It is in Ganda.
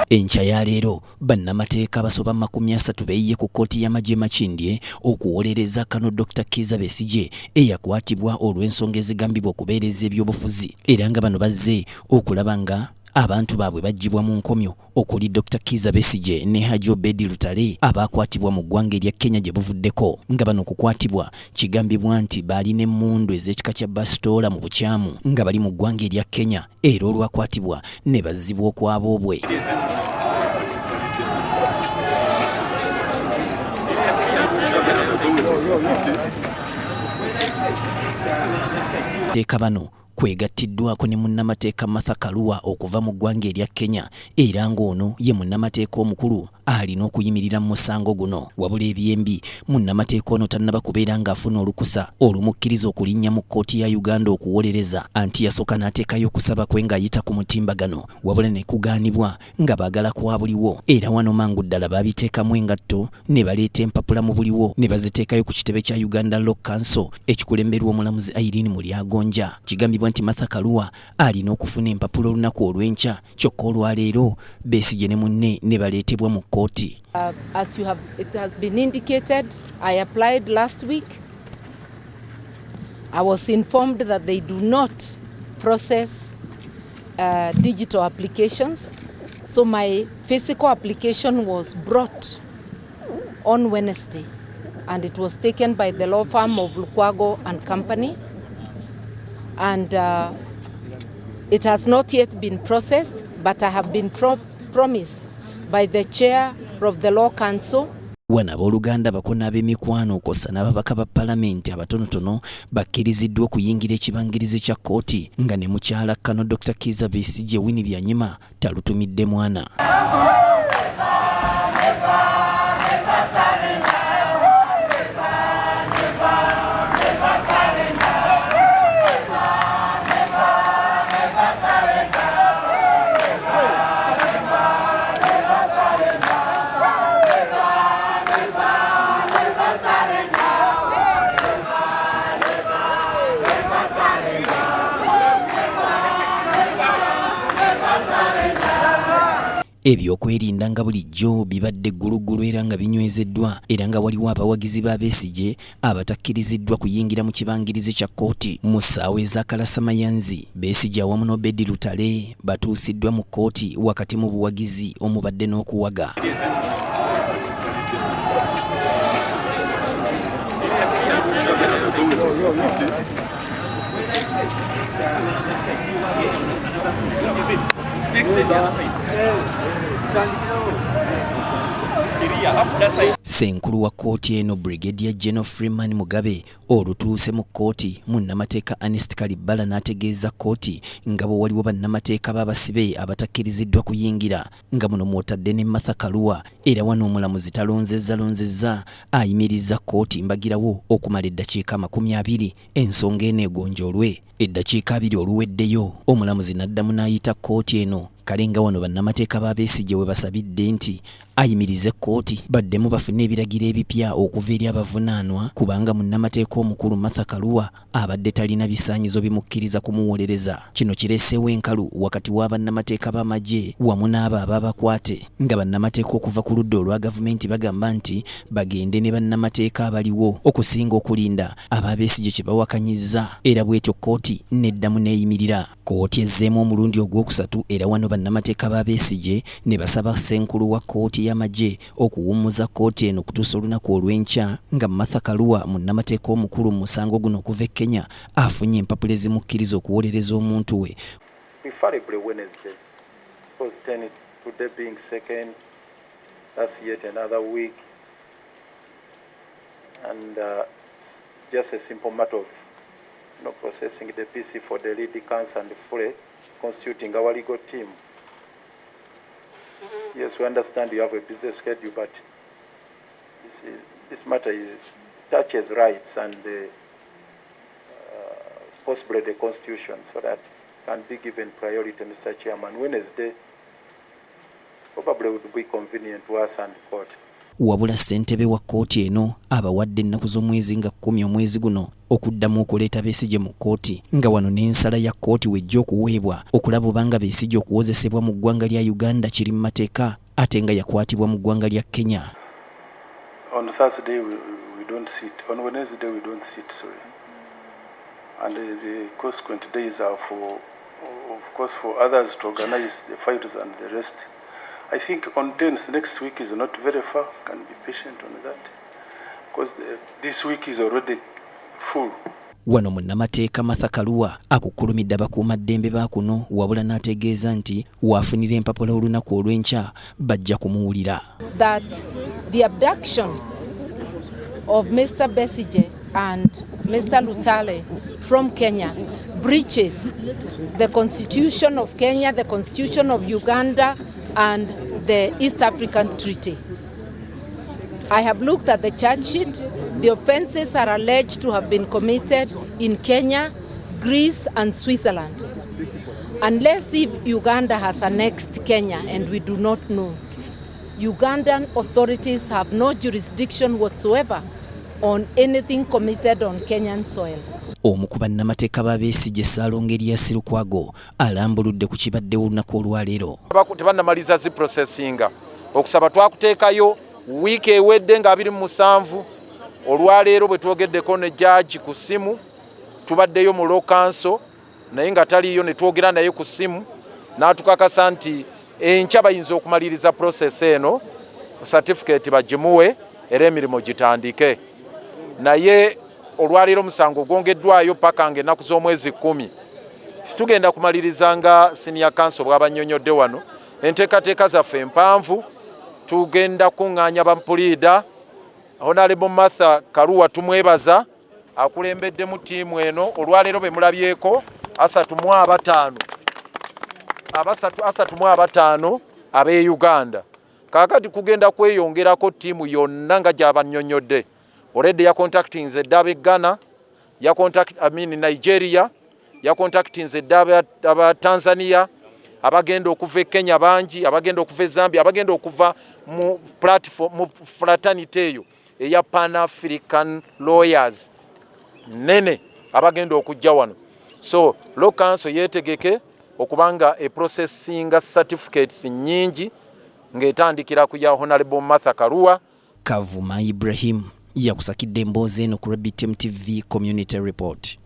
Enkya ya leero bannamateeka basoba 30 beeyiye ku kkooti y'amagye Makindye okuwolereza Kano Dr. Kizza Besigye eyakwatibwa olw'ensonga ezigambibwa okubeereza ebyobufuzi era nga bano bazze okulaba nga abantu baabwe baggyibwa mu nkomyo okuli Dr. Kizza Besigye ne Haji Obed Lutale abakwatibwa mu ggwanga erya Kenya gye buvuddeko nga bano okukwatibwa kigambibwa nti baali n'emmundu ez'ekika kya basitoola mu bukyamu nga bali mu ggwanga erya Kenya era olwakwatibwa ne bazzibwa okwaboobwe. Teeka bano kwegattiddwako ne munnamateeka Martha Karua okuva mu ggwanga erya Kenya era ng'ono ye munnamateeka omukulu alina okuyimirira mu musango guno. Wabula ebyembi munnamateeka ono tannaba kubeera ng'afuna olukusa olumukkiriza okulinnya mu kkooti ya Uganda okuwolereza anti yasooka n'ateekayo okusaba kwe ng'ayita ku mutimbagano wabula ne kugaanibwa nga baagala kwa buliwo era wano mangu ddala baabiteekamu engatto ne baleeta empapula mu buliwo ne baziteekayo ku kitebe kya Uganda Law Council ekikulemberwa omulamuzi Irene Mulyagonja. Kigambibwa nti Martha Karua alina okufuna empapula olunaku olw'enkya kyokka olwaleero Besigye ne munne ne baleetebwa mu kkooti. As it has been indicated, I applied last week. I was informed that they do not process digital applications, so my physical application was brought on Wednesday, and it was taken by the law firm of Lukwago and Company, and it has not yet been processed, but I have been promised by the chair of the Law Council. Wana abooluganda bakona ab'emikwano kossa n'ababaka ba palamenti abatonotono bakkiriziddwa okuyingira ekibangirizi kya kkooti nga ne mukyala Kano Dr. Kizza Besigye Winnie Byanyima talutumidde mwana. Ebyokwerinda nga bulijjo bibadde ggulugulu era nga binywezeddwa era nga waliwo abawagizi ba Besigye abatakkiriziddwa kuyingira mu kibangirizi kya kkooti mu ssaawa ez'akalasamayanzi. Besigye awamu n'Obed Lutale batuusiddwa mu kkooti wakati mu buwagizi omubadde n'okuwaga. Ssenkulu wa kkooti eno Brigadier General Freeman Mugabe olutuuse mu kkooti munnamateeka Ernest Kalibala n'ategeeza kkooti nga bo waliwo bannamateeka b'abasibe abatakkiriziddwa kuyingira nga muno mw'otadde ne Martha Karua era wano omulamuzi talonzezza ayimiriza kkooti mbagirawo okumala eddakiika 20 ensonga eno egonjoolwe. Eddakiika 2 oluweddeyo omulamuzi n'addamu n'ayita kkooti eno kale nga wano bannamateeka ba Besigye we basabidde nti ayimirize kkooti baddemu bafune ebiragiro ebipya okuva eri abavunaanwa kubanga munnamateeka omukulu Martha Karua abadde talina bisaanyizo bimukkiriza kumuwolereza. Kino kireeseewo enkalu wakati wa bannamateeka b'amagye wamu n'abo ababakwate nga bannamateeka okuva ku ludda olwa gavumenti bagamba nti bagende ne bannamateeka abaliwo okusinga okulinda aba Besigye kye bawakanyizza era bw'etyo kkooti n'eddamu n'eyimirira. Kkooti ezzeemu omulundi ogwokusatu era wano bannamateeka ba Besigye ne basaba ssenkulu wa kkooti y'amagye okuwummuza kkooti eno kutuusa olunaku olw'enkya nga Martha Karua munnamateeka omukulu mu musango guno okuva e Kenya afunye empapula ezimukkiriza okuwolereza omuntu we. Preferably Wednesday, because today being second, that's yet another week, and just a simple matter of processing the PC for the lead counsel and fully constituting our legal team. Yes, we understand you have a busy schedule, but this matter touches rights and possibly the Constitution, so that can be given priority, Mr. Chairman. Wednesday probably would be convenient to us and court. wabula ssentebe wa kkooti eno abawadde ennaku z'omwezi nga 10 omwezi guno okuddamu okuleeta Besigye mu kkooti nga wano n'ensala ya kkooti wejja okuweebwa okulaba obanga Besigye okuwozesebwa mu ggwanga lya Uganda kiri mu mateeka ate nga yakwatibwa mu ggwanga lya Kenya. On Thursday we don't sit. On Wednesday we don't sit, sorry. And the consequent days are of course for others to organize the files and the rest. I think on 10th next week is not very far. Can be patient on that because this week is already full. Wano munnamateeka Martha Karua akukulumidde abakuumaddembe ba kuno wabula n'ategeeza nti waafunira empapula olunaku olw'enkya bajja kumuwulira. That the abduction of Mr. Besigye and Mr. Lutale from Kenya breaches the Constitution of Kenya, the Constitution of Uganda, and the East African Treaty. I have looked at the charge sheet. The offences are alleged to have been committed in Kenya, Greece, and Switzerland. Unless if Uganda has annexed Kenya, and we do not know, Ugandan authorities have no jurisdiction whatsoever on anything committed on Kenyan soil. Omu ku bannamateeka ba Besigye Ssaalongo Erias Lukwago alambuludde ku kibadde olunaku olwaleero. Tebannamaliza zi processinga okusaba twakuteekayo wiiki ewedde nga 27 olwaleero bwe twogeddeko ne judge ku ssimu tubaddeyo mu law council naye nga taliyo ne twogera naye ku ssimu n'atukakasa nti enkya bayinza okumaliriza process eno certificate bagimuwe era emirimu gitandike naye olwaleero musango gwongeddwayo paka ng'ennaku z'omwezi 10 tugenda kumaliriza nga senior council bw'abannyonnyodde wano enteekateeka zaffe empanvu tugenda kuŋŋaanya bamupuliida Honorable Martha Karua tumwebaza akulembeddemu ttiimu eno olwaleero be mulabyeko 35 ab'e Uganda kaakati kugenda kweyongerako ttiimu yonna nga gy'abannyonnyodde already ya contacting z'edda Ghana ya contact Nigeria ya contacting z'edda Tanzania abagenda okuva Kenya bangi abagenda okuva Zambia abagenda okuva mu platform mu fraternity eyo eya Pan African Lawyers nene abagenda okujja wano so law council yetegeke okubanga e processing certificates nyingi ng'etandikira ku ya Honorable Martha Karua. Kavuma Ibrahim yakusakidde emboozi eno ku Rabbit TV Community Report.